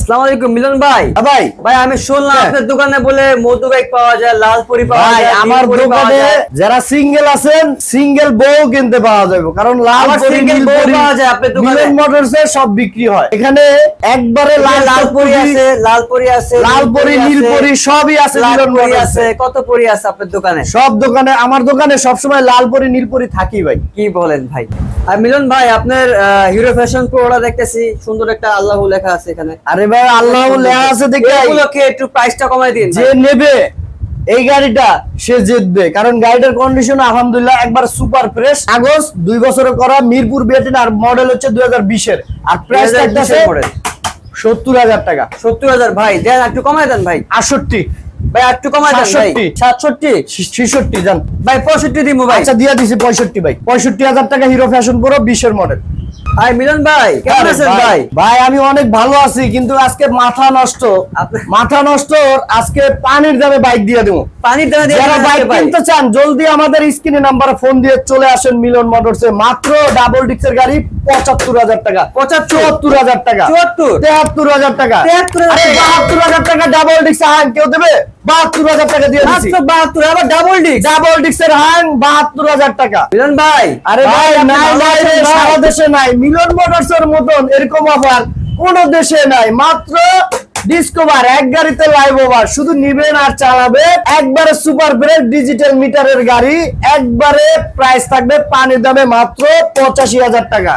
আসসালামু আলাইকুম মিলন ভাই। ভাই ভাই আমি শুনলাম আপনার দোকানে বলে মধু বাইক পাওয়া যায়, লালপুরি পাওয়া যায়। আমার দোকানে যারা সিঙ্গেল আছেন সিঙ্গেল বউ কিনতে পাওয়া যাবে, কারণ লালপুরি নীলপুরি পাওয়া যায় আপনার দোকানে। মিলন মোটরসে সব বিক্রি হয়। এখানে একবারে লালপুরি আছে, লালপুরি নীলপুরি সবই আছে। মিলন আছে কত পরি আছে আপনার দোকানে? সব দোকানে, আমার দোকানে সবসময় লালপুরি নীলপুরি থাকি ভাই। কি বলেন ভাই? আর মিলন ভাই আপনার হিরো ফ্যাশন প্রোটা দেখতেছি, সুন্দর একটা আল্লাহ লেখা আছে এখানে। আরে ভাই আল্লাহ লেখা আছে দেখে এগুলোকে একটু প্রাইসটা কমাই দিন। যে নেবে এই গাড়িটা সে জিতবে, কারণ গাড়িটার কন্ডিশন আলহামদুলিল্লাহ একবার সুপার ফ্রেশ। আগস্ট 2 বছরে করা, মিরপুর বিএটিন, আর মডেল হচ্ছে 2020 এর, আর প্রাইস থাকতেছে 70,000 টাকা। 70,000 ভাই দেন, একটু কমাই দেন ভাই। 68 ভাই একটু কমাই দেন ভাই। 67 66 জান ভাই 65 দিমু ভাই। আচ্ছা দিয়া দিছি 65 ভাই। 65,000 টাকা হিরো ফ্যাশন প্রো 20 এর মডেল। ভাই মিলন ভাই কেমন আছেন ভাই? ভাই আমি অনেক ভালো আছি, কিন্তু আজকে মাথা নষ্ট আজকে পানির দামে বাইক দিয়ে দেবো। পানির দামে দিয়ে যারা বাইক কিনতে চান জলদি আমাদের স্ক্রিনে নাম্বারে ফোন দিয়ে চলে আসেন মিলন মোটরসে। মাত্র ডাবল ডিক্সের গাড়ি 75,000 টাকা, 74,000 টাকা, 73,000 টাকা, 72,000 টাকা ডাবল ডিক্স। হাং কেউ দেবে? 72,000 টাকা দিয়ে দিচ্ছি। 72 আবার ডাবল ডিক্সের হাং 72,000 টাকা। মিলন ভাই আরে ভাই নাই সারা দেশে নাই, মিলন মোটরসের মতন এরকম অফার কোন দেশে নাই। মাত্র ডিসকভার, এক গাড়িতে লাইভ ওভার, শুধু নিবেন আর চালাবেন। একবারে সুপার ব্রেক ডিজিটাল মিটারের গাড়ি, একবারে প্রাইস থাকবে পানির দামে মাত্র 85,000 টাকা।